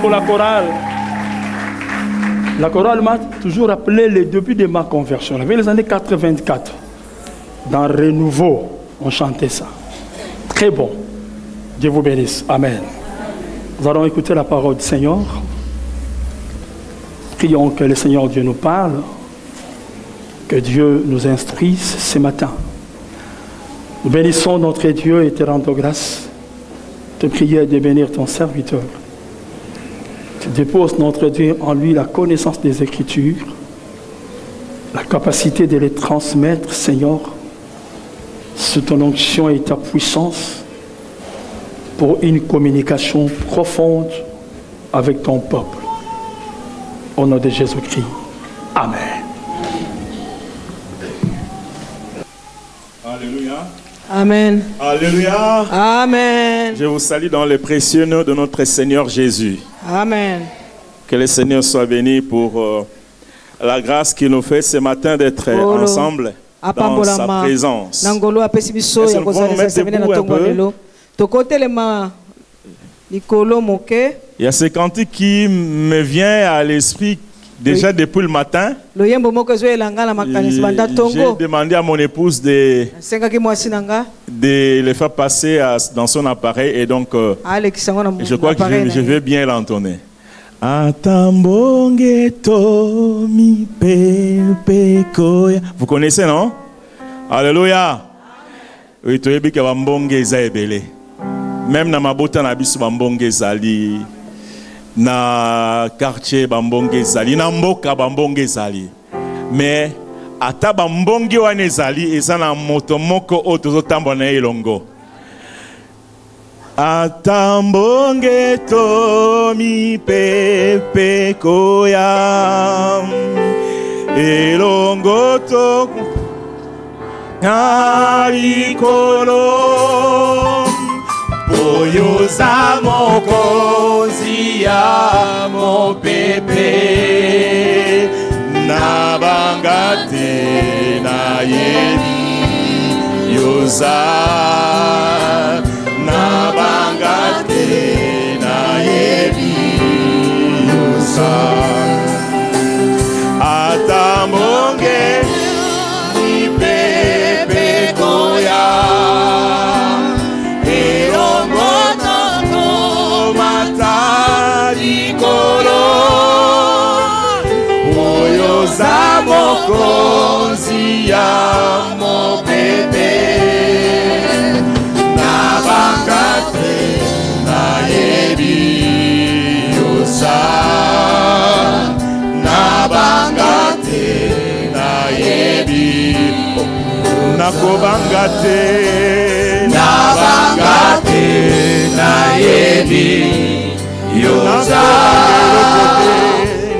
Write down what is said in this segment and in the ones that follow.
Pour la chorale. La chorale m'a toujours rappelé les débuts de ma conversion. Avec les années 84, dans Renouveau, on chantait ça. Très bon. Dieu vous bénisse. Amen. Nous allons écouter la parole du Seigneur. Prions que le Seigneur Dieu nous parle, que Dieu nous instruise ce matin. Nous bénissons notre Dieu et te rendons grâce. Te prier de bénir ton serviteur. Dépose notre Dieu en lui la connaissance des Écritures, la capacité de les transmettre, Seigneur, sous ton onction et ta puissance, pour une communication profonde avec ton peuple. Au nom de Jésus-Christ. Amen. Alléluia. Amen. Alléluia. Amen. Je vous salue dans le précieux nom de notre Seigneur Jésus. Amen. Que le Seigneur soit béni pour la grâce qu'il nous fait ce matin d'être ensemble dans sa présence. Est-ce que nous pouvons nous mettre debout un peu? Il y a ce cantique qui me vient à l'esprit déjà depuis le matin. J'ai demandé à mon épouse de le faire passer dans son appareil et donc je crois que je vais bien l'entonner. Vous connaissez, non? Alléluia. Oui, tu es bien que bambonge ezabele. Même na mabota na biso bambonge ezali. Na quartier bambonge ezali, na mboka bambonge ezali. Mais ata bambonge wana ezali eza na moto moko oyo tozotambola na ye elongo. Atambonge tomi pepe koya elongo to alikolo oyo za mokonzi ya mopepe na bangate na yebi yoza na bangate na yebi yoza atambonge ni pepe koya mokonzi ya mopepe na bangate na yebi yosa na bangate na yebi na kobangate na bangate na yebi yosa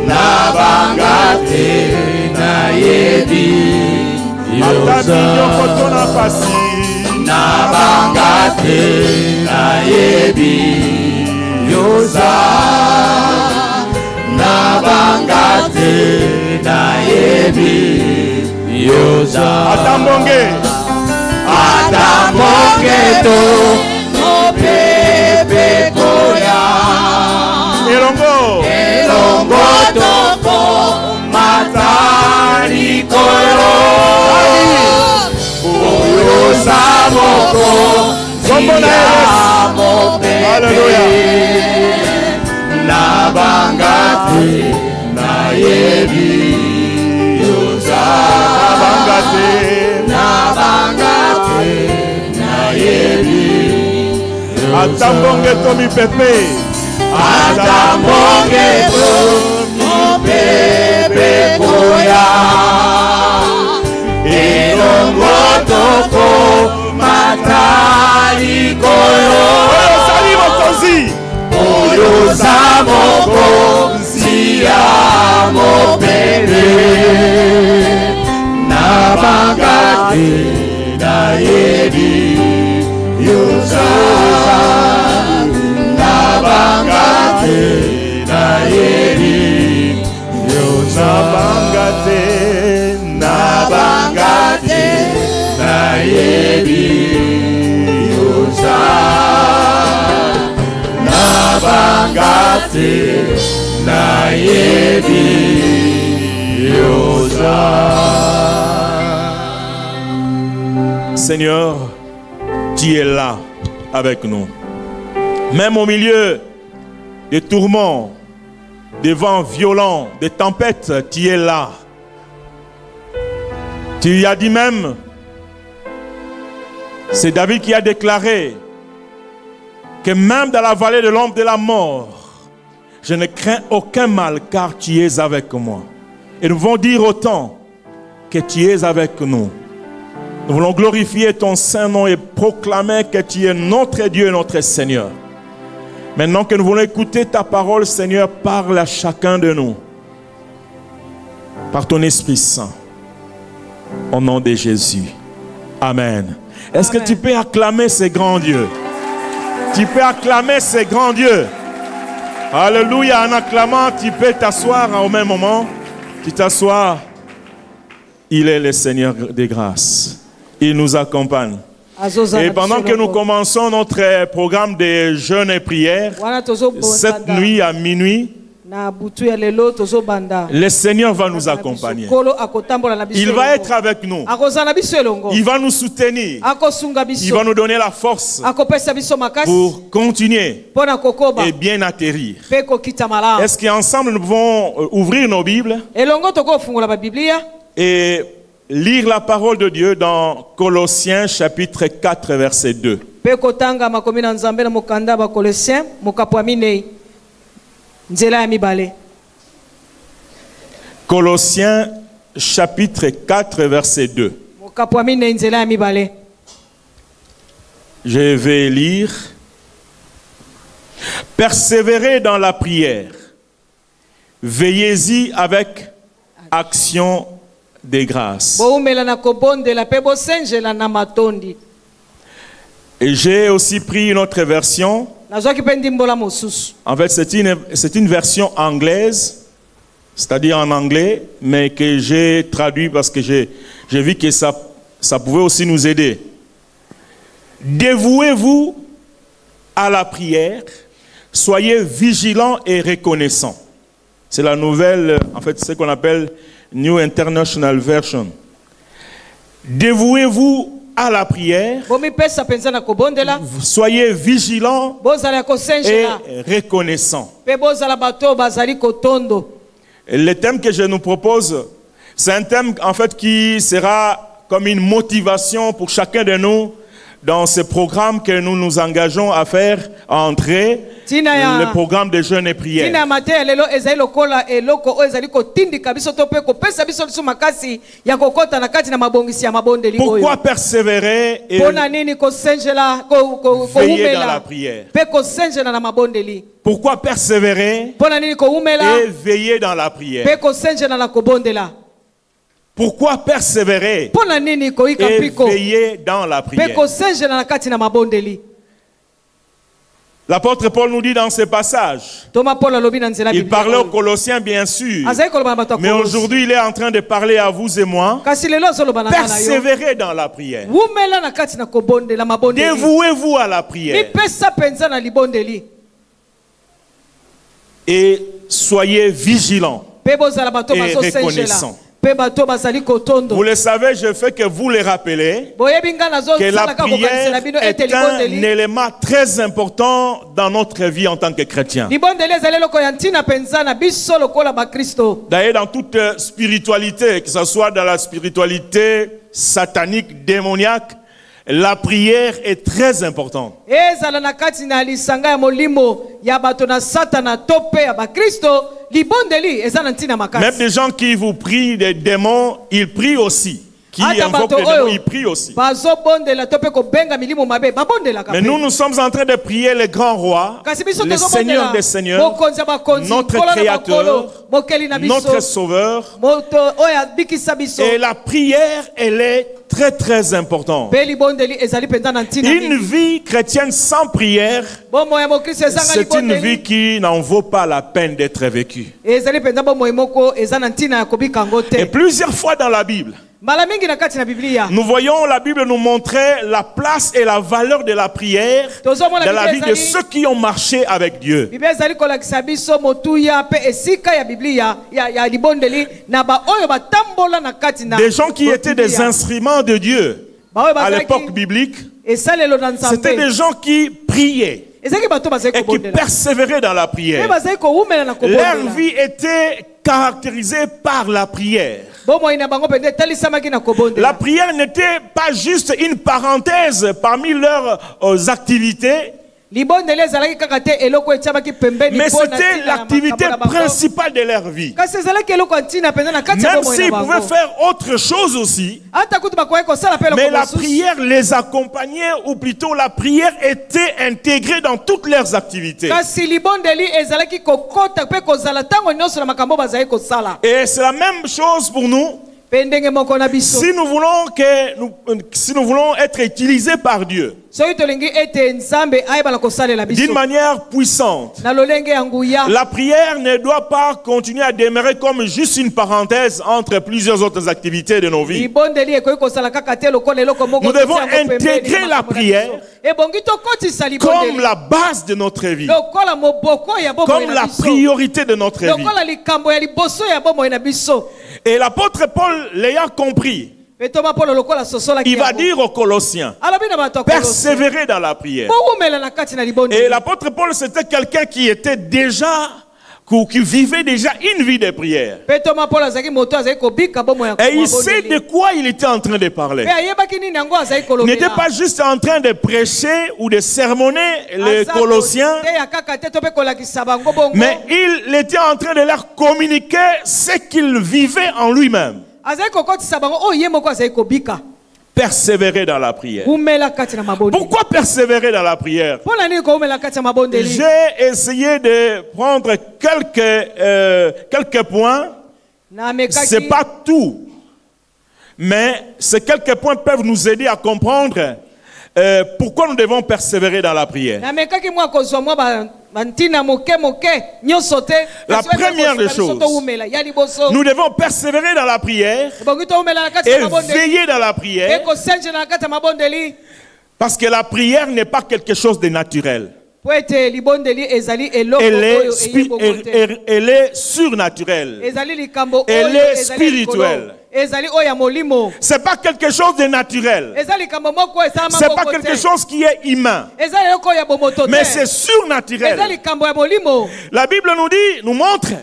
na bangate na yebi yoza na bangate na yebi yoza na bangate na yebi yoza atambonge to mopepe koya elongo toko matari koro oyo samoko ziyamo pepe na bangate na yebi yoza na bangate na yebi atambonge to mi pepe atambonge to Seigneur, tu es là avec nous. Même au milieu des tourments, des vents violents, des tempêtes, tu es là. Tu as dit même, c'est David qui a déclaré que même dans la vallée de l'ombre de la mort, je ne crains aucun mal car tu es avec moi. Et nous voulons dire autant que tu es avec nous. Nous voulons glorifier ton saint nom et proclamer que tu es notre Dieu et notre Seigneur. Maintenant que nous voulons écouter ta parole, Seigneur, parle à chacun de nous. Par ton Esprit Saint. Au nom de Jésus. Amen. Est-ce que tu peux acclamer ces grands dieux? Tu peux acclamer ces grands dieux. Alléluia. En acclamant, tu peux t'asseoir au même moment. Tu t'assois. Il est le Seigneur des grâces. Il nous accompagne. Et pendant que nous commençons notre programme de jeûne et prière, cette nuit à minuit, le Seigneur va nous accompagner. Il va être avec nous. Il va nous soutenir. Il va nous donner la force pour continuer et bien atterrir. Est-ce qu'ensemble nous pouvons ouvrir nos Bibles et lire la parole de Dieu dans Colossiens chapitre 4 verset 2. Colossiens chapitre 4 verset 2. Je vais lire. Persévérez dans la prière. Veillez-y avec action de grâce. Et j'ai aussi pris une autre version. En fait, c'est une version anglaise, c'est-à-dire en anglais, mais que j'ai traduit parce que j'ai vu que ça pouvait aussi nous aider. Dévouez-vous à la prière, soyez vigilants et reconnaissants. C'est la nouvelle, en fait, ce qu'on appelle New International Version. Dévouez-vous à la prière, soyez vigilants et reconnaissants. Et le thème que je nous propose, c'est un thème en fait qui sera comme une motivation pour chacun de nous dans ce programme que nous nous engageons à faire, à entrer, le programme de jeûne et prière. Pourquoi persévérer et veiller dans la prière? Pourquoi persévérer et veiller dans la prière? Pourquoi persévérer et veiller dans la prière? L'apôtre Paul nous dit dans ce passage, il parlait aux Colossiens bien sûr, mais aujourd'hui il est en train de parler à vous et moi. Persévérez dans la prière. Dévouez-vous à la prière. Et soyez vigilants et reconnaissants. Vous le savez, je fais que vous le rappelez, que la prière est un élément très important dans notre vie en tant que chrétien. D'ailleurs, dans toute spiritualité, que ce soit dans la spiritualité satanique, démoniaque, la prière est très importante. Même des gens qui vous prient, des démons, ils prient aussi. Qui invoquent les démons, ils prient aussi. Mais nous sommes en train de prier le grand roi, le Seigneur des Seigneurs, notre Créateur, notre Sauveur. Et la prière, elle est très très important. Une vie chrétienne sans prière, c'est une vie qui n'en vaut pas la peine d'être vécue. Et plusieurs fois dans la Bible, nous voyons la Bible nous montrer la place et la valeur de la prière dans la vie de ceux qui ont marché avec Dieu. Des gens qui étaient des instruments de Dieu à l'époque biblique, c'était des gens qui priaient et qui persévéraient dans la prière. Leur vie était caractérisée par la prière. La prière n'était pas juste une parenthèse parmi leurs activités, mais c'était l'activité principale de leur vie. Même s'ils pouvaient faire autre chose aussi, mais la prière les accompagnait, ou plutôt la prière était intégrée dans toutes leurs activités. Et c'est la même chose pour nous. Si nous voulons être utilisés par Dieu d'une manière puissante, la prière ne doit pas continuer à demeurer comme juste une parenthèse entre plusieurs autres activités de nos vies. Nous devons intégrer la prière comme la base de notre vie, comme la priorité de notre vie. Et l'apôtre Paul l'ayant compris, il va dire aux Colossiens, persévérer dans la prière. Et l'apôtre Paul, c'était quelqu'un qui était déjà, qui vivait déjà une vie de prière. Et il sait de quoi il était en train de parler. Il n'était pas juste en train de prêcher ou de sermonner les Colossiens, mais il était en train de leur communiquer ce qu'il vivait en lui-même. Persévérer dans la prière. Pourquoi persévérer dans la prière? J'ai essayé de prendre quelques points. Ce n'est pas tout, mais ces quelques points peuvent nous aider à comprendre pourquoi nous devons persévérer dans la prière. La première des choses, nous devons persévérer dans la prière et veiller dans la prière, parce que la prière n'est pas quelque chose de naturel. Elle est surnaturelle. Elle est spirituelle. C'est pas quelque chose de naturel. C'est pas quelque chose qui est humain. Mais c'est surnaturel. La Bible nous montre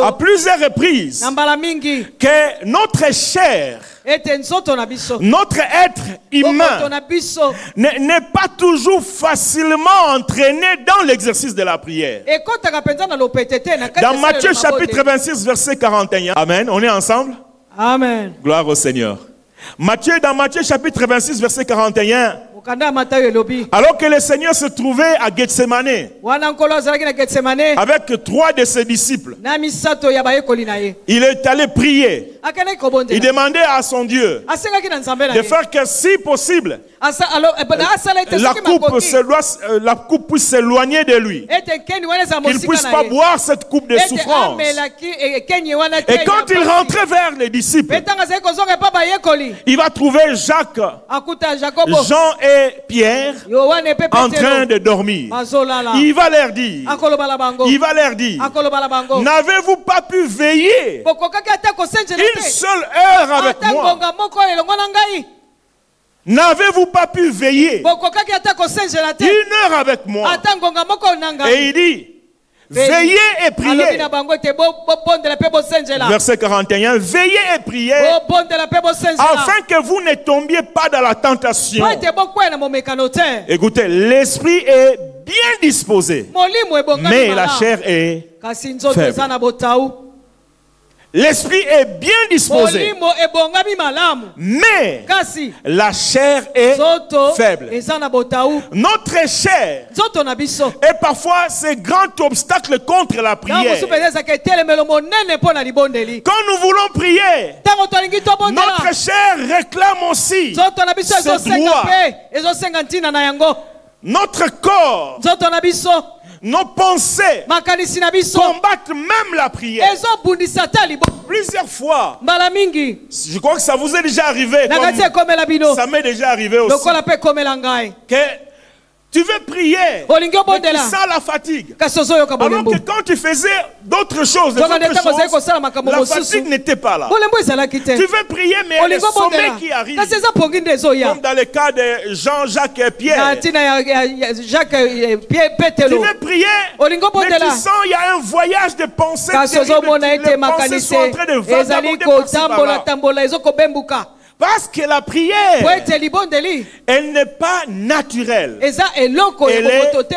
à plusieurs reprises que notre chair, notre être humain n'est pas toujours facilement entraîné dans l'exercice de la prière. Dans Matthieu chapitre 26 verset 41, Amen, on est ensemble? Amen. Gloire au Seigneur. Dans Matthieu chapitre 26 verset 41, alors que le Seigneur se trouvait à Gethsemane avec 3 de ses disciples, il est allé prier. Il demandait à son Dieu de faire que, si possible, la coupe puisse s'éloigner de lui, qu'il ne puisse pas boire cette coupe de souffrance. Et quand il rentrait vers les disciples, il va trouver Jacques, Jean et Pierre en train de dormir. Il va leur dire, n'avez-vous pas pu veiller une seule heure avec moi? N'avez-vous pas pu veiller une heure avec moi? Et il dit, veillez et priez. Verset 41, veillez et priez afin que vous ne tombiez pas dans la tentation. Écoutez, l'esprit est bien disposé, mais la chair est faible. l'esprit est bien disposé, molimo ebongami malamu, mais kasi la chair est nzoto faible. eza na botau. Notre chair Nzoto na biso est parfois ce grand obstacle contre la ntango prière. mosusu ezalaka etelemelo monene mpo na libondeli. Quand nous voulons prier, Ntango tolingi tobondela notre chair réclame aussi nzoto na biso ce ezosenga droit. mpe ezosenga ntina na yango. Notre corps, Nzoto na biso nos pensées makanisi na biso combattent même la prière. ezobundisa ata libondeli. Plusieurs fois, Mbala mingi je crois que ça vous est déjà arrivé, na kati ekomela bino comme ça m'est déjà arrivé aussi, lokola mpe ekomela ngai que tu veux prier, olingi mais tu obondela sens la fatigue. kasi ozoyoka Alors bolembo. que quand tu faisais d'autres choses, les Nzoka autres ntango ozali choses, kosala makambo la mosusu fatigue n'était pas là. bolembo ezalaki te. Tu veux prier, mais il y a le olingi sommeil obondela qui arrive. kasi eza pongi nde ezoya Comme dans le cas de Jean-Jacques et na Pierre. ntina ya Jacques Tu Petelo. veux prier, olingi mais tu obondela sens il y a un voyage de pensées kasi terribles. ozomona ete Les pensées makanisi sont en train de ezali vagabonder par-ci, kotambola par-là. tambola ezokobembuka Parce que la po prière, ete libondeli elle n'est pas naturelle. eza eloko ya Elle bomoto est te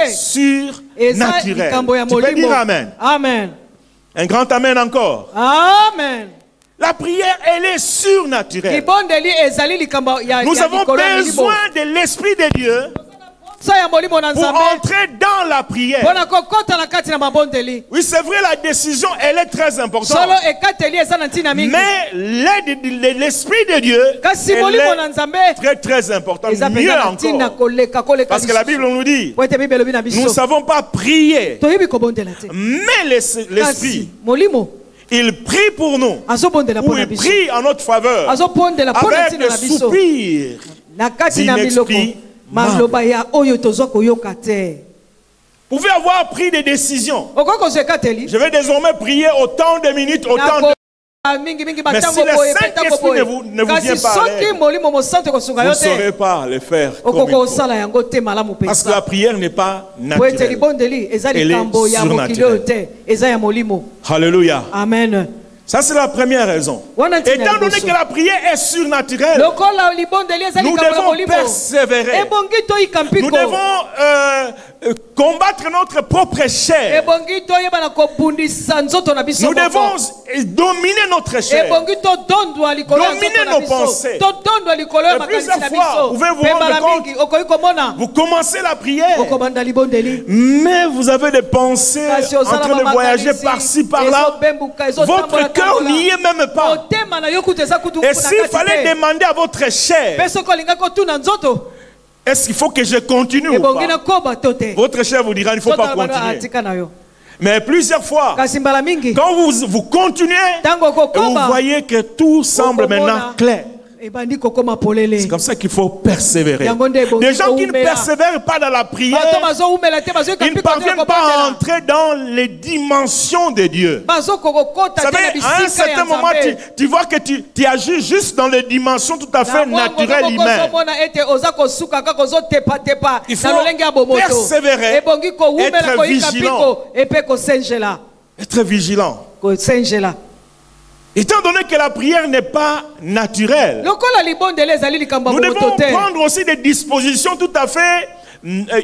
eza surnaturelle. likambo ya Tu peux molimo. dire Amen. Amen. Un grand Amen encore. Amen. La prière, elle est surnaturelle. libondeli ezali likambo ya Nous avons likolo ya milimo. besoin de l'Esprit de Dieu so ya molimo na pour nzambe entrer dans la prière. mpona kokota na kati na mabondeli. Oui, c'est vrai, la décision, elle est très importante. solo ekateli eza na ntina mingi Mais l'aide de l'Esprit de Dieu, kasi elle molimo na est nzambe très, très importante. eza Mieux mpenza na ntina encore. koleka Parce que la Bible nous dit, po ete bible elobi na nous ne biso savons pas prier, toyebi kobondela te mais l'Esprit, kasi molimo il prie pour nous. azobondela Ou mpo na il biso prie en notre faveur. azobondela mpo na Avec ntina na des biso soupirs na kati na miloko inexprimables. maloba ya oyo tozwa koyoka te. Vous pouvez avoir pris des décisions. okoki kozwa ekateli Je vais désormais prier autant de minutes, autant de... mingi Mais si batango le boye Saint-Esprit petango ne boye vous kasi vient pas à soki l'aide, molimo mosantu kosunga vous yo ne saurez te pas le faire comme okoki il faut. kosala yango te malamu Parce que la mpenza prière n'est pas po ete naturelle. libondeli eza Elle est likambo ya mokili oyo surnaturelle. te eza ya molimo. Alléluia. Amen. Ça, c'est la première raison. Wana ntina Étant donné liboso. que la prière est surnaturelle, lokola libondeli eza nous likambo ya devons molimo persévérer. ebongi toyika Nous mpiko devons combattre notre propre chair. ebongi toyebana kobundisa nzoto na biso Nous devons moko dominer notre chair. ebongi todondwa likolo ya Dominer nzoto na nos biso pensées. todondwa likolo ya Et makanisi plusieurs na fois, biso vous pouvez vous mpe rendre mbala compte. mingi okoki komona Vous commencez la prière, okobanda libondeli mais vous avez des pensées kasi en ozala train de voyager par-ci, par-là. ezobembuka Votre cœur n'y est même pas. motema na yo kutu eza kutu Et s'il fallait demander à votre chair, mpe soki olingaki otuna nzoto est-ce qu'il faut que je continue ou ebongi pas? nakoba to te Votre chair vous dira, il ne faut pas Nzoto na bano continuer. atika na yo Mais plusieurs fois, kasi mbala mingi quand vous continuez, ntango et vous okokoba voyez que tout semble okomona maintenant clair. ebandi kokoma polele C'est comme ça qu'il faut persévérer. yango nde ebongi Les gens qui ne koumela. persévèrent pas dans la prière, bato bazowumela te bazoyika ils ne mpiko te parviennent pas à kobondela entrer dans les dimensions de Dieu. bazokokokota Vous te savez, na à un bisika ya certain moment, nzambe tu vois que tu agis juste dans les dimensions tout à fait naturelles humaines. kozomona ete oza kosuka kaka ozotepatepa Il faut na lolenge ya bomoto persévérer, ebongi kowumela être koyika vigilant. mpiko epe kosenjela Être vigilant. kosenjela Étant donné que la prière n'est pas naturelle, lokola libondeli ezali likambo ya nous bomoto devons te prendre aussi des dispositions tout à fait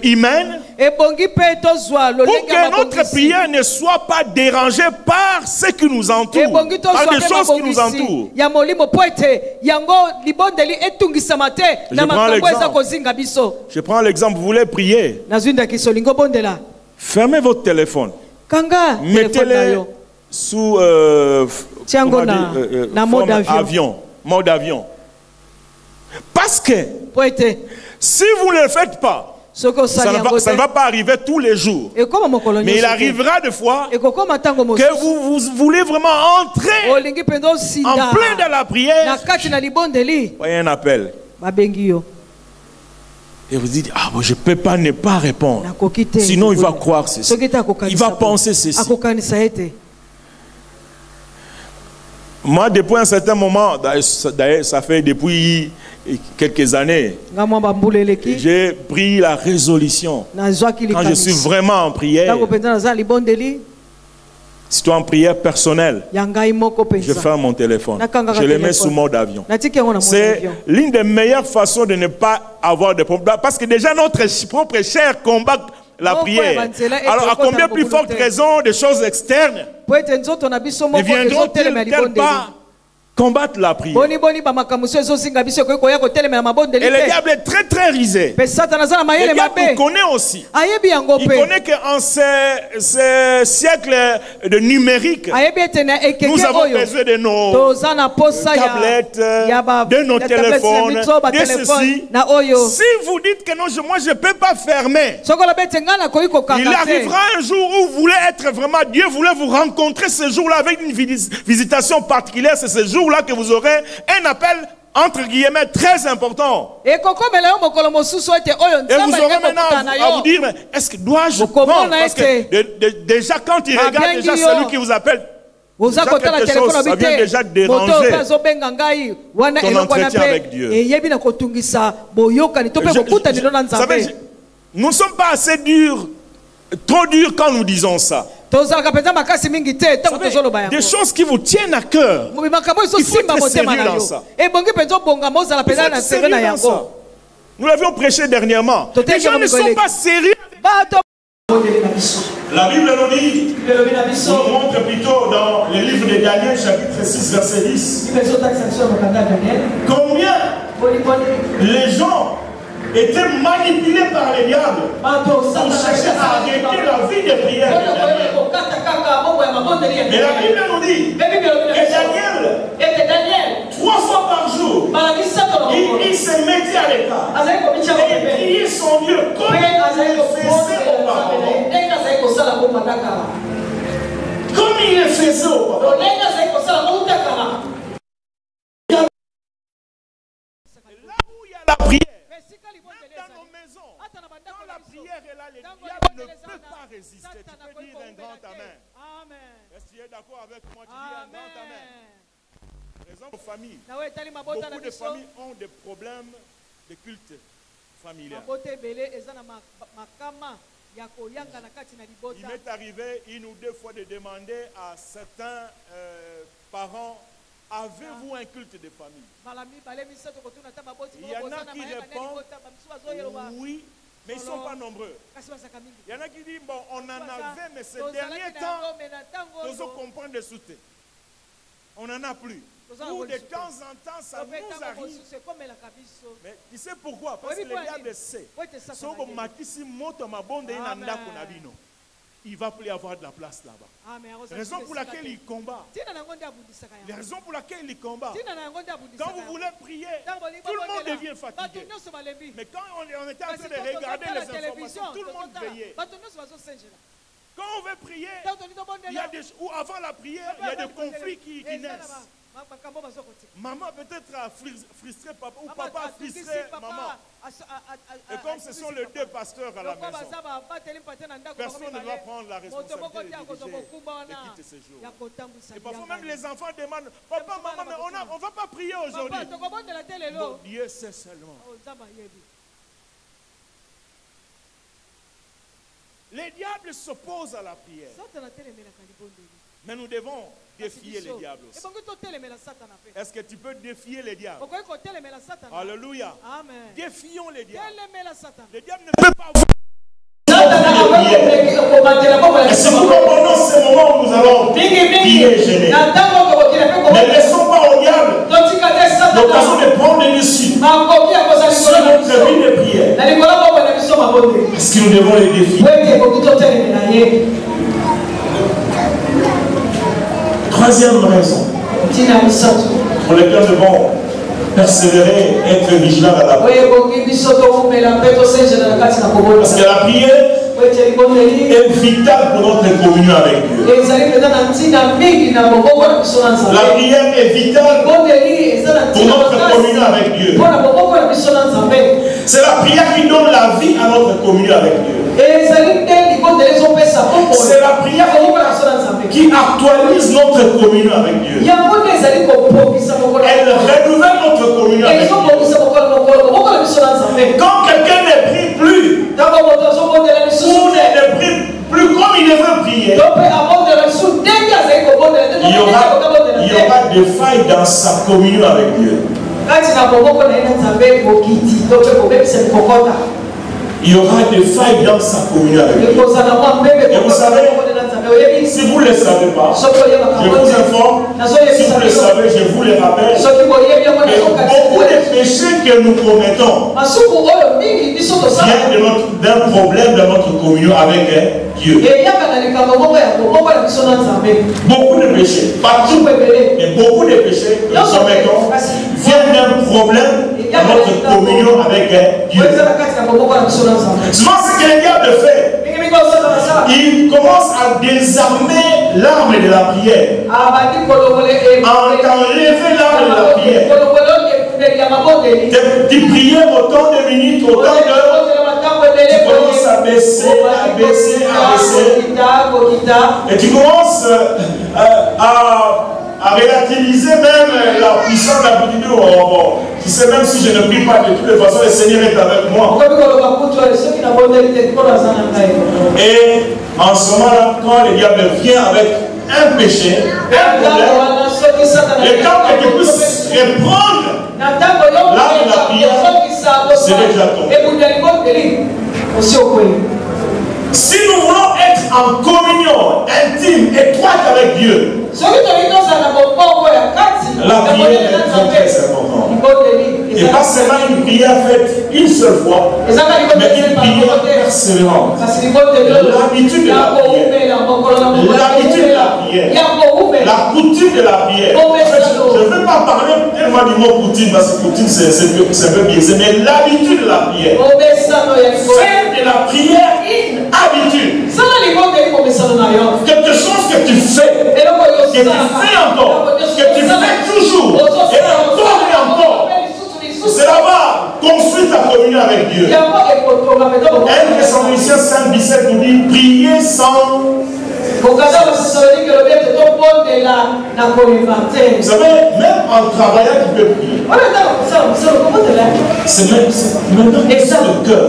humaines ebongi mpe tozwa pour lolenge ya que notre mabongisi prière ne soit pas dérangée par ce qui nous entoure, ebongi par tozwa des mpe choses qui nous mabongisi entourent. ya molimo po ete yango libondeli etungisama te na prends makambo eza l'exemple. kozinga biso. Je prends l'exemple, vous voulez prier, nazwi ndakisa olingi obondela fermez votre téléphone, kanga telefone na mettez-le yo sous Tiango comment na- dire, na forme mode avion. mode avion. Parce que po ete si vous ne le faites pas, soki osali ça ne yango va te pas arriver tous les jours. ekoma mokolo Mais il nyonso te. arrivera des fois ekokoma ntango que mosusu vous voulez vraiment entrer olingi mpenza en osinda plein dans la na prière. kati na libondeli Voyez un appel. babengi yo Et vous dites, ah bon, je ne peux pas ne pas répondre. nakoki te Sinon, il va croire ceci. soki te Il va penser ceci. akokanisa ete Moi, depuis un certain moment, d'ailleurs, ça fait depuis quelques années, nga mwa bambula eleki j'ai pris la résolution. nazwaki Quand je suis likanisi vraiment en prière, ntango mpenza naza libondeli si tu es en prière personnelle, ya ngai moko je mpenza ferme mon téléphone. Nakanga Je le mets téléphone. sous mode avion. natiki yango na mode C'est avion l'une des meilleures façons de ne pas avoir de problème. Parce que déjà, notre propre chair combat la prière. Alors, à combien plus forte raison des choses externes ne viendront-elles pas combattre la prière? Et le diable est très très risé. Le diable connaît aussi. Il connaît qu'en ce siècle de numérique, nous avons besoin de nos tablettes, de nos téléphones, de ceci. Si vous dites que non, moi je ne peux pas fermer, il arrivera un jour où vous voulez être vraiment, Dieu voulait vous rencontrer ce jour-là avec une visitation particulière. C'est ce jour-là que vous aurez un appel entre guillemets très important. Et vous aurez maintenant à vous dire, est-ce que dois-je prendre? Parce que déjà quand il regarde déjà celui qui vous appelle, déjà quelque chose, ça vient déjà déranger ton entretien avec Dieu. Nous ne sommes pas assez durs, trop durs quand nous disons ça. Des choses qui vous tiennent à cœur, il faut être sérieux dans ça. Nous l'avions prêché dernièrement. Les gens ne sont pas sérieux. La Bible nous dit, nous montre plutôt dans le livre de Daniel, chapitre 6, verset 10, combien les gens étaient manipulés par les diables pour chercher à arrêter la vie de prière de Daniel. Mais la Bible nous dit que Daniel, 3 fois par jour, il se mettait à l'écart et il priait son Dieu comme il le faisait auparavant. Comme il le faisait auparavant. Là où il y a la prière, dans nos maisons, quand la prière est là, le diable ne peut pas résister. Tu peux dire un grand amen. Est-ce que tu es d'accord avec moi? Tu dis un grand amen. Par exemple, aux familles, beaucoup de familles ont des problèmes de culte familial. Il m'est arrivé 1 ou 2 fois de demander à certains parents, avez-vous un culte de famille? Il y en a qui répondent oui, mais ils ne sont pas nombreux. Il y en a qui disent, bon, on en avait, mais ces derniers temps, nous comprenons des soutiens. On n'en a plus. Ou de temps en temps, ça nous arrive. Mais tu sais pourquoi? Parce que le diable sait. Il ne va plus y avoir de la place là-bas. Raison pour laquelle il combat. La raison pour laquelle il combat. Quand vous voulez prier, tout le monde devient fatigué. Mais quand on était en train de regarder les informations, tout le monde veillait. Quand on veut prier, il y a des, ou avant la prière, il y a des conflits qui naissent. Maman peut-être a frustré papa, ou papa a frustré maman. Et comme ce sont les 2 pasteurs à la maison, personne ne va prendre la responsabilité de quitter ce jour. Et parfois même les enfants demandent, papa, maman, mais on ne va pas prier aujourd'hui. Bon, Dieu sait seulement. Les diables s'opposent à la prière. Mais nous devons défier les diables aussi. Est-ce que tu peux défier les diables? Alléluia. Défions les diables. Les diables ne peuvent pas avoir. Et si nous comprenons ce moment où nous allons prier et gêner, ne laissons pas au diable l'occasion de prendre le dessus sur notre vie de prière. Est-ce que nous devons les défier? Troisième raison pour laquelle nous devons persévérer, être vigilants à la prière. Parce que la prière est vitale pour notre communion avec Dieu. La prière est vitale pour notre communion avec Dieu. C'est la prière qui donne la vie à notre communion avec Dieu. C'est la prière qui actualise notre communion avec Dieu. Elle renouvelle notre communion avec Dieu. Quand quelqu'un ne prie plus, ou ne prie plus comme il devrait prier, il y aura des failles dans sa communion avec Dieu. il y aura des failles dans sa communion avec Dieu. Et vous savez, si vous ne le savez pas, je vous informe, si vous le savez, je vous le rappelle, que beaucoup de péchés que nous commettons viennent d'un problème de notre communion avec Dieu. Beaucoup de péchés, partout, mais beaucoup de péchés que nous commettons viennent d'un problème de notre communion avec Dieu. Souvent, ce que le diable fait, il commence à désarmer l'arme de la prière, à enlever l'arme de la prière. Tu priais autant de minutes, autant d'heures, tu commences à baisser, et tu commences à relativiser même la puissance de la prière. Tu sais, même si je ne prie pas de toutes les façons, le Seigneur est avec moi. Et en ce moment-là, quand le diable vient avec un péché, un problème, le temps que tu puisses reprendre l'art de la prière, c'est déjà tombé. Si nous voulons être en communion intime, étroite avec Dieu, la prière est très importante. Et pas seulement une prière faite une seule fois, mais une prière persévérante. L'habitude de la prière. L'habitude de la prière. La coutume de la prière. Je ne veux pas parler tellement du mot coutume, parce que coutume c'est un peu biaisé, mais l'habitude de la prière. Faire de la prière une habitude. Quelque chose que tu fais, que tu fais encore, que tu fais toujours, et encore et encore. Cela va construire ta communion avec Dieu. 1 Thessaloniciens 5:17 nous dit priez sans. Vous savez, même en travaillant, tu peux prier. C'est maintenant le cœur.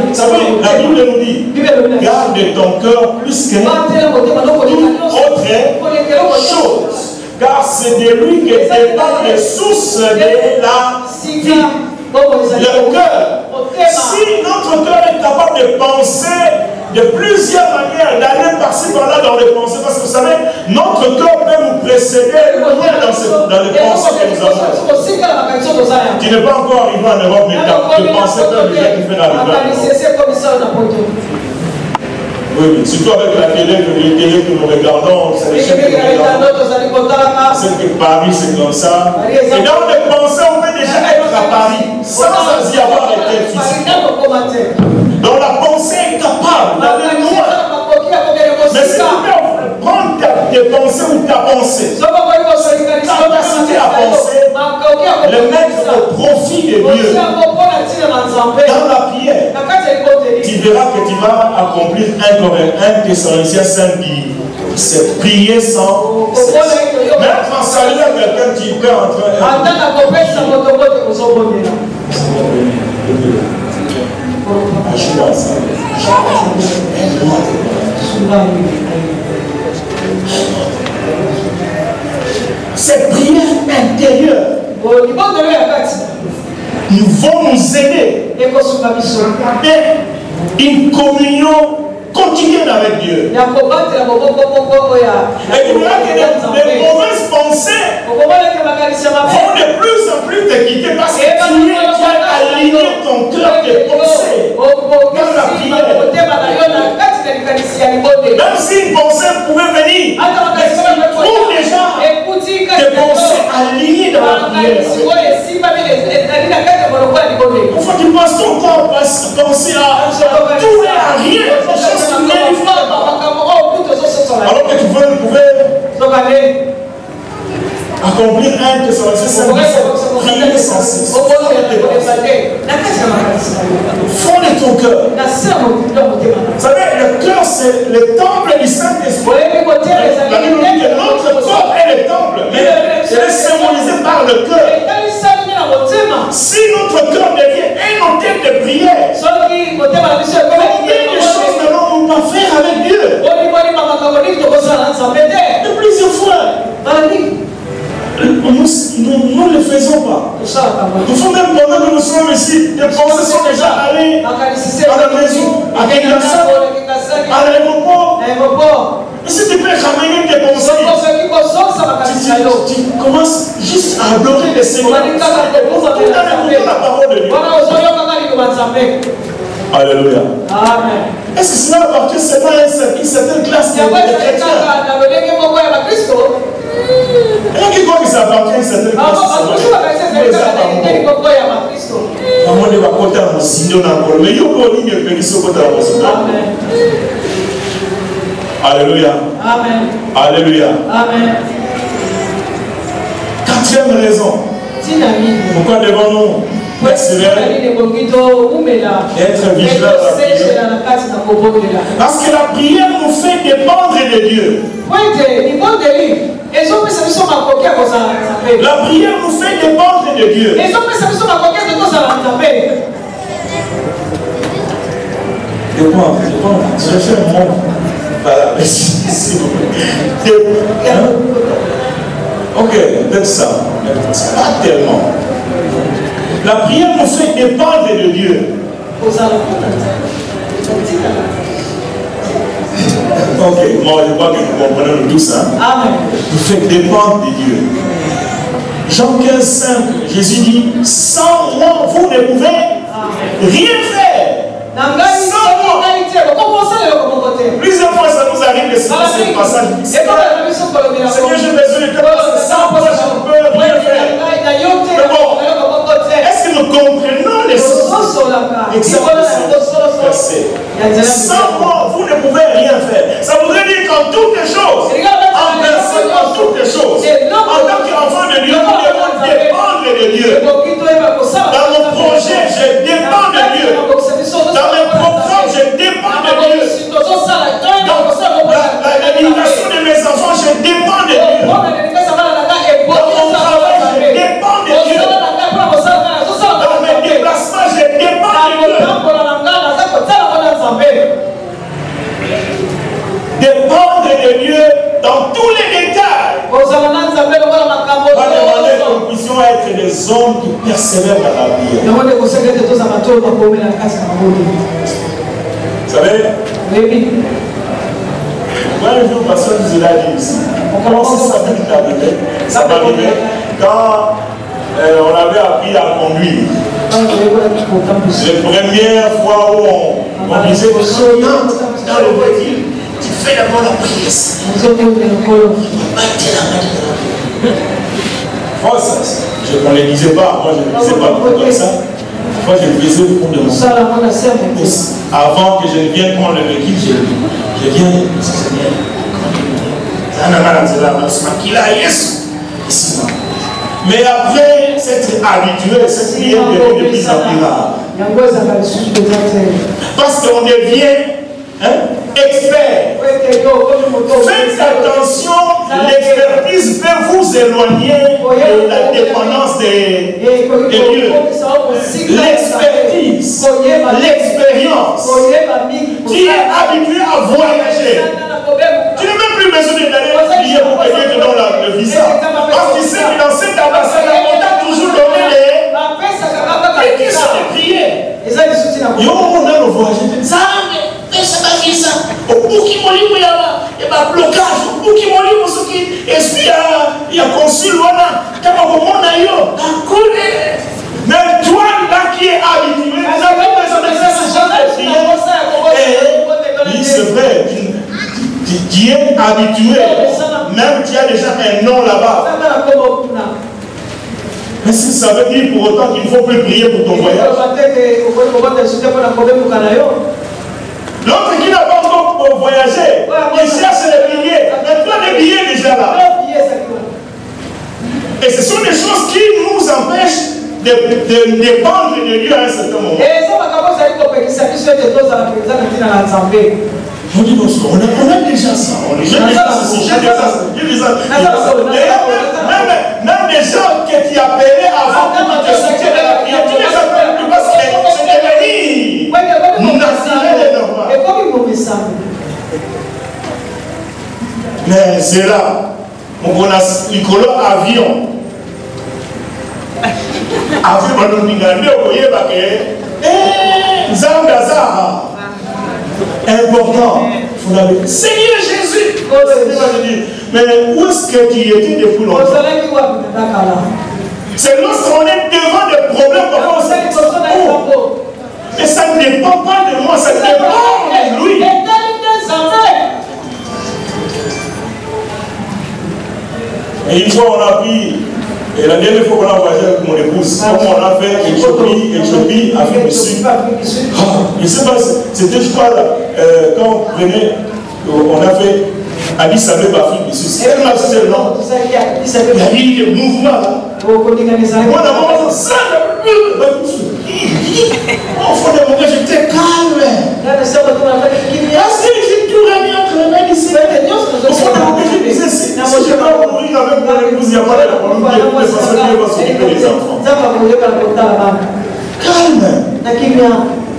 Vous savez, la Bible nous dit garde ton cœur plus que toute autre chose. Car c'est de lui que dépendent les sources de la vie. Le cœur. Si notre cœur est capable de penser de plusieurs manières, d'aller par-ci par-là dans les pensées, parce que vous savez, notre cœur peut nous précéder loin dans les pensées que nous avons. Tu n'es pas encore arrivé en Europe, mais tes pensées peuvent déjà te faire arriver. Oui, surtout avec la télé que nous regardons, c'est les chaînes que nous regardons. C'est que Paris, c'est comme ça. Et dans les pensées, on peut déjà être à Paris sans y avoir été physiquement. Donc la pensée est capable d'aller loin. Mais si tu peux prendre tes pensées ou ta pensée, ta capacité à penser, le mettre au profit de Dieu dans la prière, tu verras que tu vas accomplir 1 Thessaloniciens 5 dit c'est prier sans cesse. Même en saluant quelqu'un qui peut entrer. Cette prière intérieure nous vont nous aider et une communion quotidienne avec Dieu. Et tu verras que les mauvaises pensées vont de plus en plus te quitter parce que tu as aligné ton cœur de pensée dans la prière. Même si une pensée pouvait venir, tu trouves déjà tes pensées alignées dans la prière. Pourquoi tu penses ton corps penser à tout et à rien? Alors que tu pouvais accomplir 1 Thessaloniciens 5 prier sans cesse. Fond de ton cœur. Vous savez, le cœur c'est le temple du Saint-Esprit. La Bible dit que notre corps est le temple, mais il est symbolisé par le cœur. Si notre cœur devient un hôtel de prière, combien de choses n'allons-nous pas faire avec Dieu? De plusieurs fois. nous ne le faisons pas. Il faut même pendant que nous sommes ici, des Français sont déjà allés à la maison, à Kinshasa, à l'aéroport. Mais si tu peux ramener tes pensées, tu commences juste à adorer le Seigneur tout en écoutant la parole de Dieu. Alléluia. Amen. Est-ce que cela appartient seulement à une certaine classe de chrétiens? Et qui croit que ça appartient à une certaine classe? Alléluia. Amen. Alléluia. Amen. Quatrième raison. Pourquoi devons-nous persévérer et être vigilants à la prière? Parce que la prière nous fait dépendre de Dieu. La prière nous fait dépendre de Dieu. Dépendre. Je fais un mot. Ok, peut-être ça. Pas tellement. La prière nous fait dépendre de Dieu. Ok, moi je crois que vous comprenez tous ça. Amen. Nous fait dépendre de Dieu. Jean 15, 5, Jésus dit, sans moi vous ne pouvez rien faire. Sans moi. Plusieurs fois ça nous arrive de citer ce passage. Seigneur, j'ai besoin de toi, sans moi je ne peux rien faire. Mais bon, est-ce que nous comprenons les choses? Exactement. Sans moi, vous ne pouvez rien faire. Ça voudrait dire qu'en toutes les choses, en personne, en toutes les choses, en tant qu'enfant de Dieu, nous devons dépendre de Dieu. Dans mon projet, je dépends de Dieu. Dans mes programmes, je dépends de Dieu. Dans l'éducation de mes enfants, je dépends de Dieu. Dans mon travail, je dépends de Dieu. Dans mes déplacements, je dépends de Dieu. Dépendre de Dieu dans tous les détails. On va demander que nous puissions être des hommes qui persévèrent dans la prière. Vous savez, moi un jour, pasteur nous a dit ici, comment ça m'est arrivé? Ça m'est arrivé quand on avait appris à conduire. Les premières fois où on disait dans le voiture, tu fais d'abord la prière. On ne le disait pas, moi je ne disais pas comme ça. Moi je le faisais au fond de mon cœur. Avant que je ne vienne prendre le véhicule, je viens Seigneur. Mais après s'être habitué, cette prière devient de plus en plus rare. Parce qu'on devient expert. Faites attention, l'expertise peut vous éloigner de la dépendance de Dieu. L'expertise, l'expérience. Tu es habitué à voyager. Tu n'as même plus besoin d'aller prier pour que Dieu te donne le visa. Parce que tu sais que dans cette ambassade, on t'a toujours donné les questions de prière. Yo, on a le voyage. Ça va faire ça. Au bout qui m'a dit, il y a un blocage. Au bout qui m'a dit, il y a consul. Mais toi, là qui es habitué, tu n'as pas besoin de faire ce genre de prière. Oui, c'est vrai. Tu es habitué. Même tu as déjà un nom là-bas. Mais si ça veut dire pour autant qu'il ne faut plus prier pour ton voyage. L'autre qui n'a pas encore voyagé, il cherche les billets. Mais toi, les billets déjà là. Et ce sont des choses qui nous empêchent de dépendre de Dieu à un certain moment. On dit, on a déjà ça. J'ai déjà ça. Même des gens que tu appelais avant que tu te soutiennes à la prière, tu les appelles plus parce que c'est des bénis. Naturel et normal. Mais c'est là. On a Nicolas avion. Avec mon ningande, vous voyez, Zambazara. Important. Seigneur Jésus. Mais où est-ce que tu étais depuis longtemps? C'est lorsqu'on est devant des problèmes, parfois on se dit, mais ça ne dépend pas de moi, ça dépend de lui. Et une fois on a pris, et la dernière fois qu'on a voyagé avec mon épouse, comme on a fait Éthiopie, Afrique du Sud. Je ne sais pas, c'était je crois quand on prenait, on a fait Addis Abeba, Afrique du Sud. C'est tellement seulement. Il y a eu des mouvements là. Moi d'abord, ça, au fond de mon cœur, j'étais calme. Parce que j'ai tout remis entre les mains ici. Au fond de mon cœur, je disais, si je ne vais pas mourir avec mon épouse, il n'y a pas de problème. Parce que Dieu va s'occuper des enfants. Calme.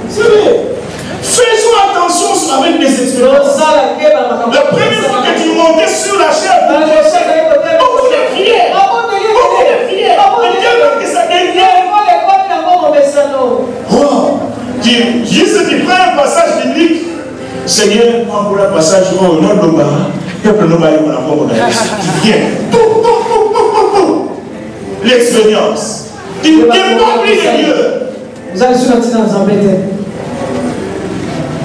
C'est vrai. Faisons attention avec les expériences. La première fois que tu montais sur la chair, beaucoup de prières. Beaucoup de prières. Mais tellement que ça devient. Juste tu prends un passage biblique. Seigneur, prends un passage au nom de l'Oba. Et après l'Oba, on a viens. L'expérience. Tu ne dépends plus de Dieu. Vous allez sur la tête dans un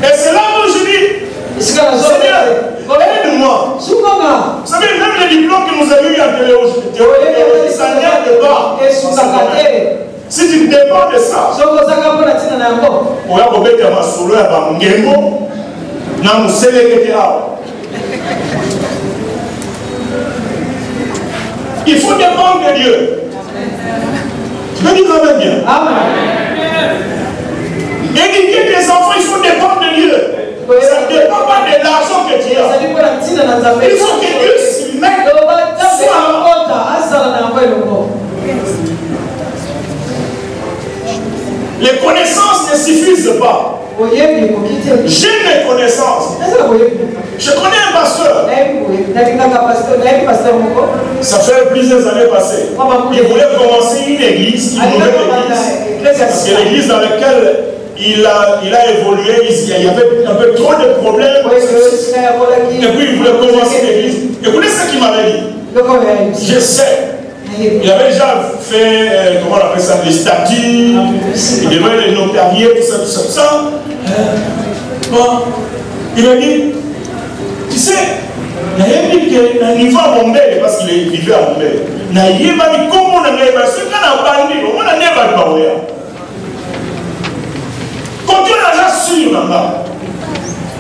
et c'est là où je dis, Seigneur, aide-moi. Vous savez, même les diplômes que nous avons eu en théologie, ça n'aide pas. Si tu dépends de ça, il faut dépendre de Dieu. Tu peux dire amen bien. Éduquer tes enfants, il faut dépendre de Dieu. Ça ne dépend pas de l'argent que tu as. Il faut que Dieu s'y mette. Les connaissances ne suffisent pas. J'ai mes connaissances. Je connais un pasteur. Ça fait plusieurs années passées. Il voulait commencer une église, une nouvelle église. Parce que l'église dans laquelle il a évolué, il y avait un peu trop de problèmes. Et puis il voulait commencer l'église. Écoutez ce qu'il m'avait dit. Je sais. Il avait déjà fait, comment on appelle ça, les statuts, il devait les notarier, tout ça. Bon, il m'a dit, tu sais, il a dit qu'un niveau à Bombay, parce qu'il vivait à Bombay, il a dit, comment on a dit, parce que quand on a bandit, on a dit, quand tu as déjà sûr là-bas,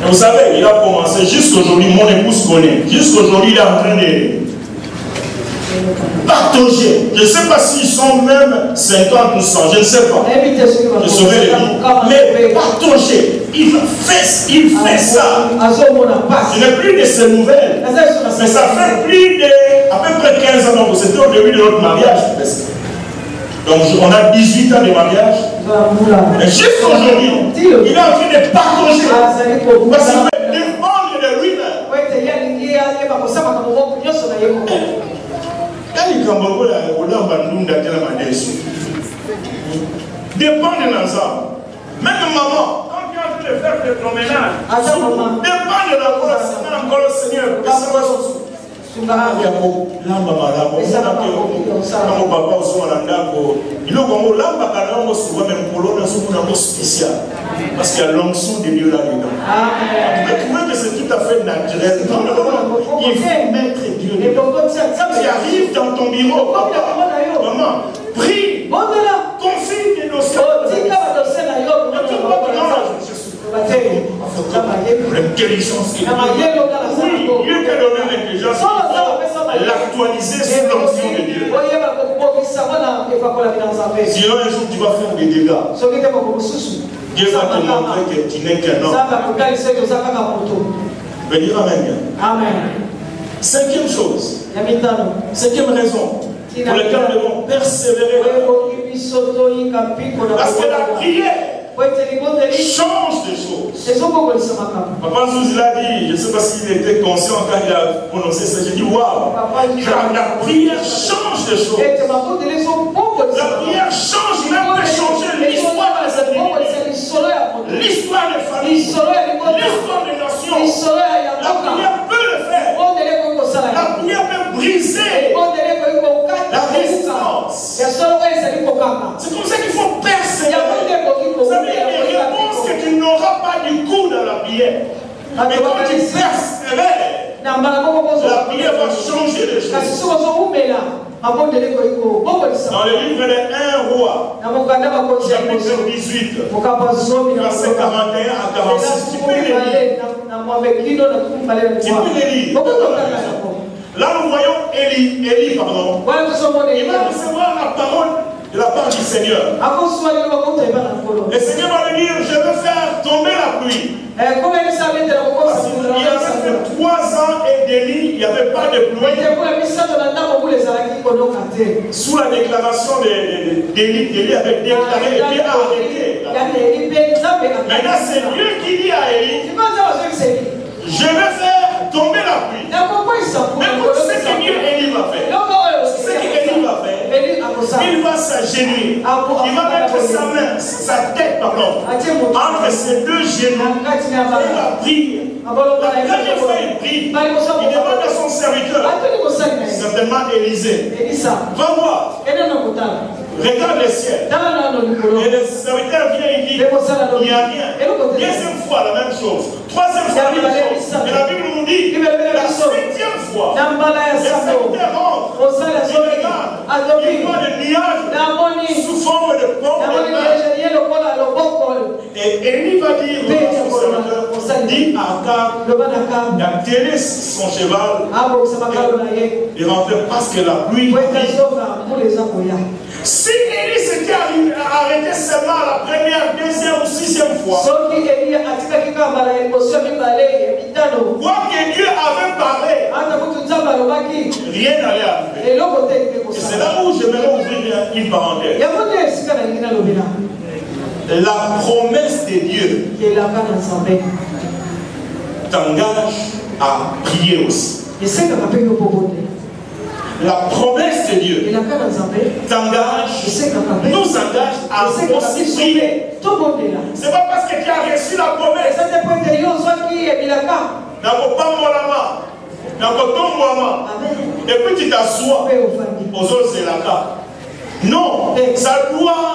vous savez, il a commencé jusqu'aujourd'hui, mon épouse connaît, jusqu'aujourd'hui, il est en train de partager. Je ne sais pas s'ils sont même 50 ou 100, je ne sais pas. Je saurais le dire. Mais partager, il fait ça. Je n'ai plus de ces nouvelles. Mais ça fait plus de à peu près 15 ans. C'était au début de notre mariage. Donc on a 18 ans de mariage. Et juste aujourd'hui, il est en train de partager. Parce qu'il veut dépendre de lui-même. Dépend de l'ensemble. Même maman, quand tu es en train de faire ton ménage, dépend de la Seigneur. Parce qu'il y a l'onction de Dieu là-dedans. Tu vois que c'est tout à fait naturel. Il faut mettre Dieu dedans. Tu arrives dans ton bureau, maman, prie, confie tes dossiers. L'intelligence qui est oui, Dieu t'a donné l'intelligence. L'actualiser sur l'onction de Dieu. Sinon, un jour, tu vas faire des dégâts. Dieu va te montrer que tu n'es qu'un homme. Je vais dire amen. Cinquième chose. Cinquième raison pour laquelle nous devons persévérer. Parce que la prière change des choses. Papa Zouz l'a dit, je ne sais pas s'il était conscient quand il a prononcé ça. J'ai dit waouh, la prière change des choses. La prière change l'histoire des nations. La prière peut le faire. La prière peut briser la résistance. C'est comme ça qu'il faut persévérer. Vous savez, il y a des réponses que tu n'auras pas du coup dans la prière. Mais quand tu persévères, la prière va changer les choses. Dans le livre de 1 roi, chapitre 18, verset 41 à 46, tu peux les lire. Là, nous voyons Élie, pardon. Il va recevoir la parole de la part du Seigneur. Le Seigneur va lui dire, je veux faire tomber la pluie. Parce qu'il avait fait 3 ans et demi, il n'y avait pas de pluie. Sous la déclaration d'Élie, Élie avait déclaré et Dieu a arrêté. Maintenant, c'est Dieu qui dit à Élie, je vais faire tomber la pluie. Mais ce que Dieu Élie va faire, il va s'agenouiller. Il va mettre sa tête, entre ses 2 genoux. Il va prier. La première fois, il prie. Il demande à son serviteur, certainement Élisée, va voir. Regarde le ciel. Et le serviteur vient et dit, il n'y a rien. Deuxième fois, la même chose. Troisième fois, la même chose. Et la Bible nous dit, la 7e fois, le serviteur rentre. Il regarde. Il voit le nuage sous forme de pompe de main. Et Élie va dire à son serviteur, dit à Akab, d'atteler son cheval et rentrer parce que la pluie Si Élie s'était arrêté seulement à la première, deuxième ou 6e fois, quoi que Dieu avait parlé, rien n'allait arriver. Et c'est là où j'aimerais ouvrir une parenthèse. La promesse de Dieu t'engage à prier aussi. La promesse de Dieu t'engage, nous engage à aussi prier. C'est pas parce que tu as reçu la promesse. Et puis tu t'assois aux autres, c'est la carte. Non, ça doit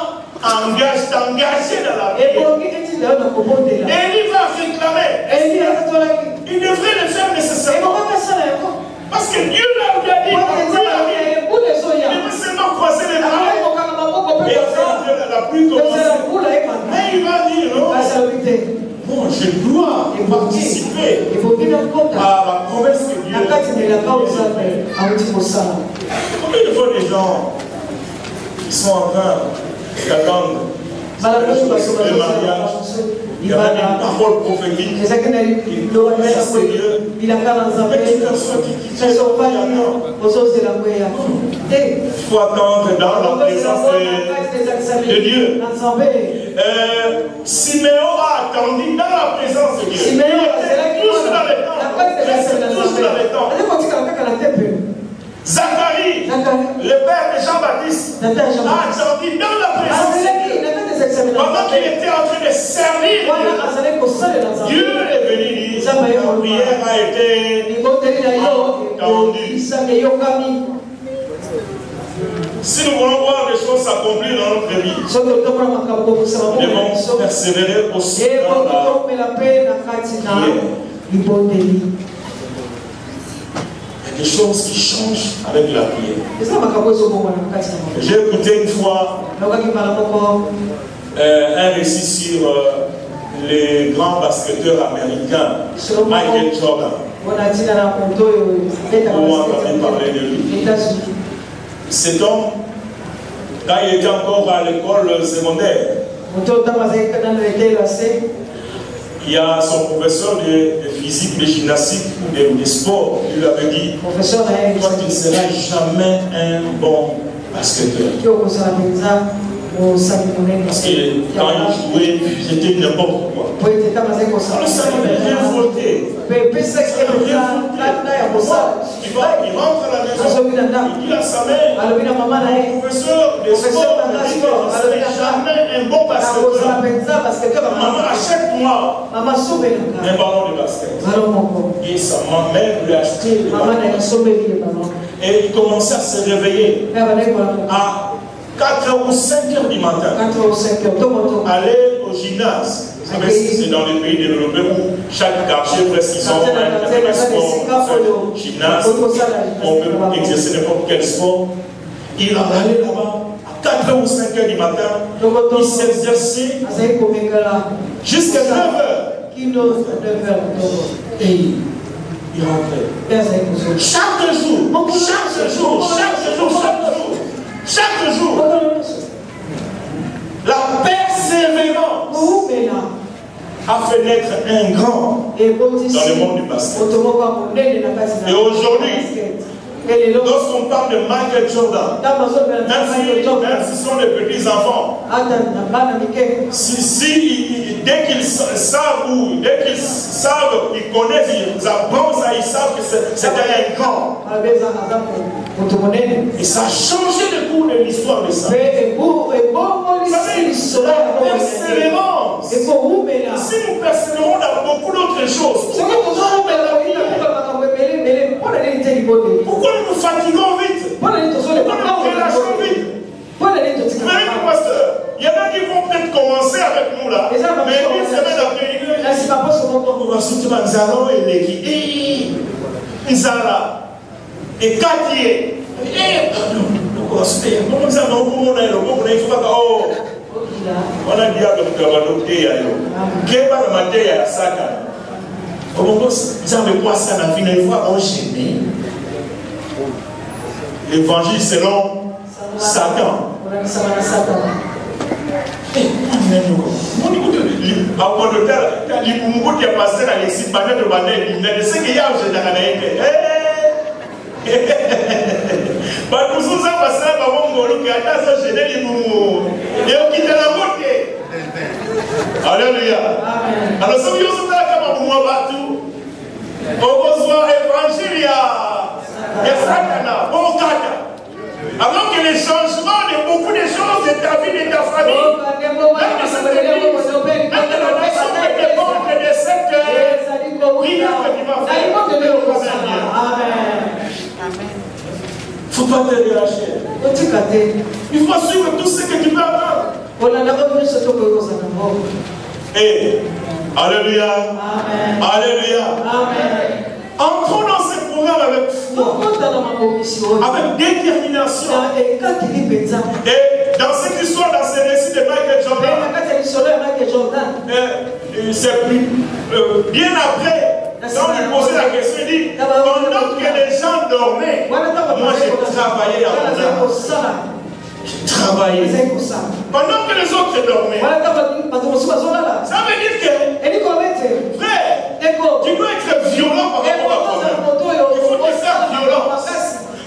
t'engager dans la prière. Et il va réclamer. Il devrait le faire nécessairement. Parce que Dieu l'a dit, il devait seulement croiser les bras et attendre la pluie commencer. Mais il va dire, non, bon, je dois participer à la promesse que Dieu a faite. Combien de fois des gens qui sont en train d'attendre le mariage, il y a une parole prophétique qui promesse à Dieu, mais qui il faut attendre dans la présence de Dieu. Siméon a attendu dans la présence de Dieu. Il était toujours dans le temps. Zacharie, le père de Jean-Baptiste, a attendu dans la présence de Dieu. Pendant qu'il était en train de servir Dieu est venu dire, la prière a été entendue. Si nous voulons voir des choses s'accomplir dans notre vie, nous devons persévérer aussi dans la prière. Il y a des choses qui changent avec la prière. J'ai écouté une fois un récit sur les grands basketteurs américains, Michael Jordan. Vous entendez parler de lui. Cet homme, quand il était encore à l'école secondaire, il y a son professeur de physique, de gymnastique ou de sport, il lui avait dit, toi tu ne seras jamais un bon basketteur. Parce que quand il jouait, c'était n'importe quoi. Alors ça m'avait révolté. Il rentre à la maison, il dit à sa mère, professeur de sport, ne serait jamais un bon basketteur. Maman achète-moi un ballon de basket. Et sa mère lui a acheté le ballon. Et il commençait à se réveiller à 4h ou 5h du matin. Aller au gymnase. C'est dans les pays développés où chaque quartier presque ils ont un sport, gymnase. On peut exercer n'importe quel sport. Il allait là-bas à 4h ou 5h du matin. Il s'exerçait jusqu'à 9h. Et il rentrait. Chaque jour, la persévérance a fait naître un grand dans le monde du basket. Et aujourd'hui, lorsqu'on parle de Michael Jordan, même si ce sont des petits enfants, dès qu'ils savent, ils connaissent, ils apprennent ça, ils savent que c'était un grand. Et ça a changé le cours de l'histoire de ça. La persévérance. Si nous persévérons dans beaucoup d'autres choses, pourquoi nous nous fatiguons vite? Pourquoi nous nous relâchons vite? Il y en a qui vont peut-être commencer avec nous là, mais une semaine après, on va soutenir Nzalo et Leki. Nzala et Katié. On a dit à l'évangile selon Satan. Alléluia. Alors, si vous avez alors que les changements de beaucoup de choses de ta vie, de ta famille, même de cette église, même de la nation qui dépend de cette prière que tu vas faire. Il ne faut pas te relâcher. Il faut suivre tout ce que tu peux apprendre. Et alléluia. Alléluia. Entrons dans ce programme avec foi, avec détermination. Et dans cette histoire, dans ce récit de Michael Jordan, c'est bien après, quand on lui posait la question, il dit, pendant que les gens dormaient, moi j'ai travaillé à mon âme. J'ai travaillé. Pendant que les autres dormaient. Ça veut dire que, frère, tu dois être violent par rapport à toi-même. Il faut te faire violent.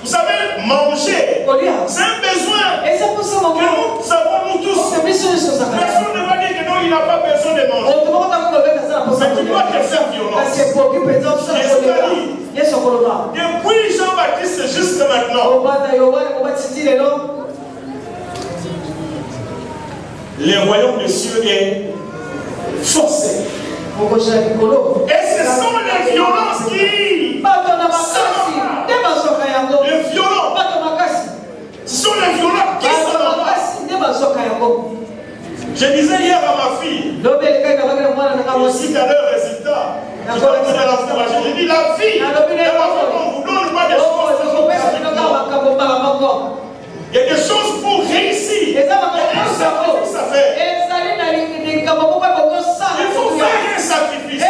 Vous savez, manger, c'est un besoin que nous savons nous tous. Personne ne va dire que non, il n'a pas besoin de manger. Mais tu dois te faire violent. Depuis Jean-Baptiste jusqu'à maintenant, le royaume des cieux est forcé. Et ce sont les violences qui les violents. Ce sont les violents qui sont là. Je disais hier à ma fille, aussi qu'à leur résultat, je dis la vie, on vous donne pas des choses. Il y a des choses pour réussir. Et ça fait. Il faut faire un sacrifice.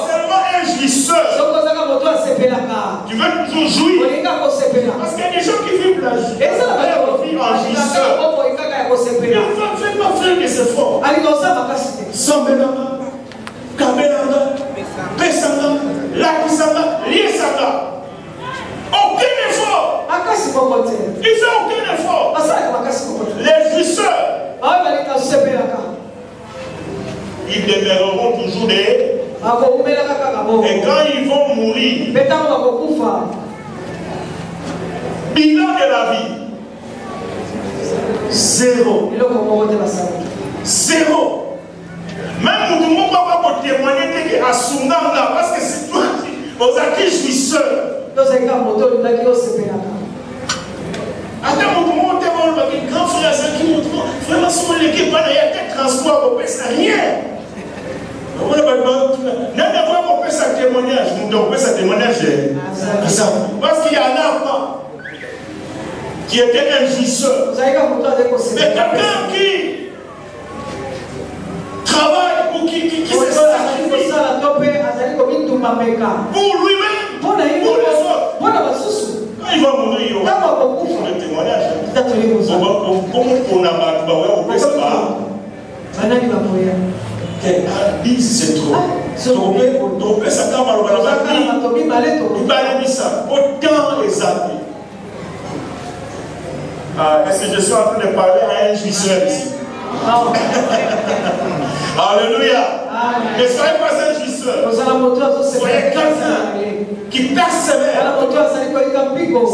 Seulement un jouisseur. Tu veux toujours jouir. Parce qu'il y a des gens qui vivent la joie. Vivent en jouisseur. Il ne faut pas faire des efforts. Sambelanga, Kabelanga, Pesanga, Lakisanga, Liesanga. Aucun effort. Il ne fait aucun effort. demeureront toujours des. Et quand ils vont mourir, bilan de la vie, 0. 0. Même nous ne pouvons pas témoigner que à Soundanda, parce que c'est toi qui vous acquis jouisseur. Attends, mon grand frère, ça qui montre, vraiment, si on l'équipe, il y a des transports, on ne peut rien. On n'a pas ça témoignage, on peut ça témoignage. Parce qu'il y en a pas qui était un jouisseur. Mais quelqu'un qui travaille ou qui se sacrifie pour lui-même, pour les autres. Il va mourir. Le témoignage. Comment on a battu, c'est trop. Donc, ça t'a autant les amis. Est-ce que je suis en train de parler à un jouisseur ici? Alléluia. Ne soyez pas un jouisseur. Soyez quelqu'un qui persévère.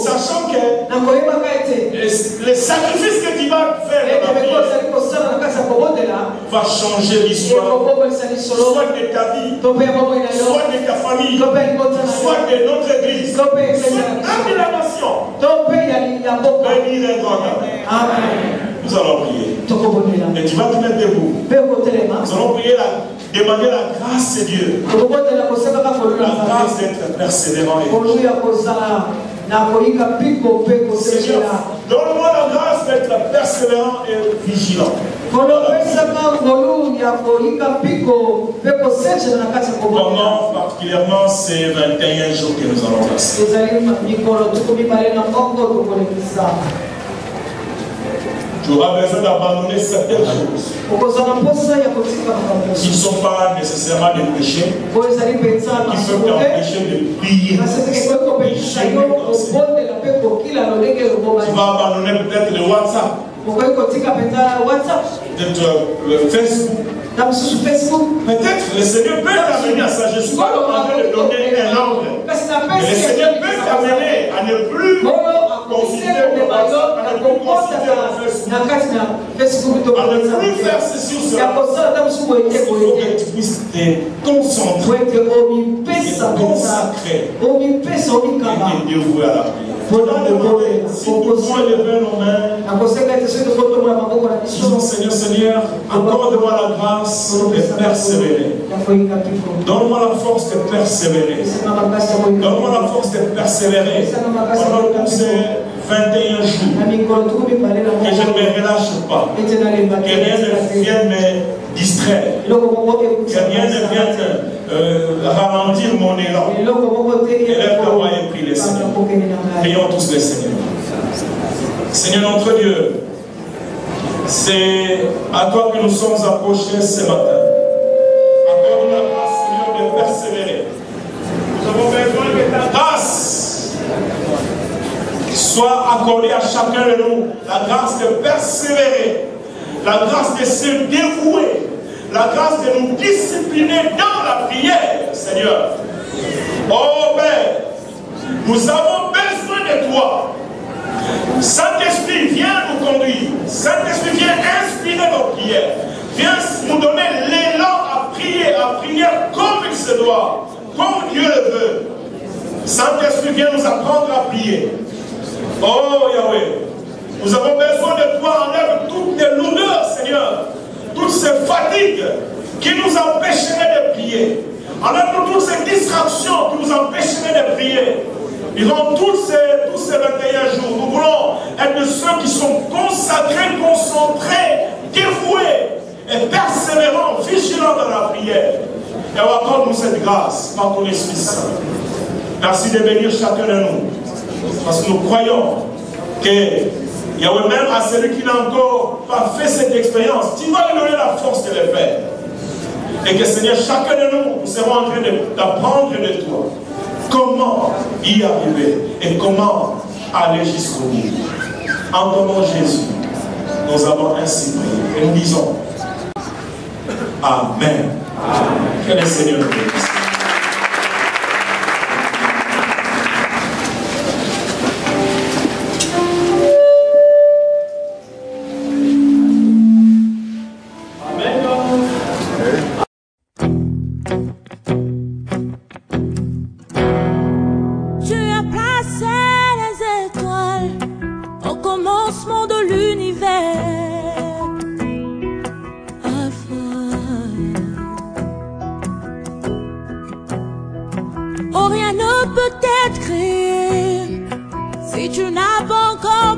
Sachant que les sacrifices que tu vas faire va changer l'histoire. Soit de ta vie, soit de ta famille, soit de notre église, soit même de la nation. Bénir un grand Amen. Nous allons prier. Et tu vas te mettre debout. Nous allons prier, demander la grâce de Dieu. La grâce d'être persévérant. Seigneur, donne-moi la grâce d'être persévérant et vigilant. Pendant particulièrement ces 21 jours que nous allons passer. Tu auras besoin d'abandonner certaines choses qui ne sont pas nécessairement des péchés, qui peuvent t'empêcher de prier. Tu vas abandonner peut-être le WhatsApp, peut-être le Facebook. Peut-être le Seigneur peut t'amener à ça. Je suis pas en train de donner un ordre. Mais le Seigneur peut t'amener à ne plus consulter le WhatsApp, à ne plus consulter le Facebook, à ne plus faire ceci ou cela. Il faut que tu puisses te concentrer, te consacrer et te dévouer à la prière. Si nous pouvons lever nos mains, disons Seigneur, accorde-moi la grâce de persévérer. Donne-moi la force de persévérer. Donne-moi la force de persévérer pendant tous ces 21 jours. Que je ne me relâche pas. Que rien ne vienne me distraire. Que rien ne vienne ralentir mon élan. Élève ta voix et prie les Seigneur. Prions tous les Seigneurs. Seigneur notre Dieu, c'est à toi que nous sommes approchés ce matin. Accorde la grâce, Seigneur, de persévérer. Nous avons besoin que ta grâce soit accordée à chacun de nous. La grâce de persévérer, la grâce de se dévouer, la grâce de nous discipliner dans la prière, Seigneur. Oh Père, nous avons besoin de toi. Saint-Esprit, viens nous conduire. Saint-Esprit, viens inspirer nos prières. Viens nous donner l'élan à prier comme il se doit, comme Dieu le veut. Saint-Esprit, viens nous apprendre à prier. Oh Yahweh, nous avons besoin de toi. Enlève toutes les lourdeurs, Seigneur, toutes ces fatigues qui nous empêcheraient de prier. Enlève toutes ces distractions qui nous empêcheraient de prier. Durant tous ces 21 jours, nous voulons être de ceux qui sont consacrés, concentrés, dévoués et persévérants, vigilants dans la prière. Et accorde-nous cette grâce par ton Esprit Saint. Merci de bénir chacun de nous. Parce que nous croyons que Yahweh, même à celui qui n'a encore pas fait cette expérience, tu vas lui donner la force de le faire. Et que Seigneur, chacun de nous serons en train d'apprendre de toi. Comment y arriver et comment aller jusqu'au bout. En ton nom Jésus, nous avons ainsi prié et nous disons Amen. Que le Seigneur vous bénisse. Tu as placé les étoiles au commencement de l'univers. Oh, rien ne peut être créé si tu n'as pas encore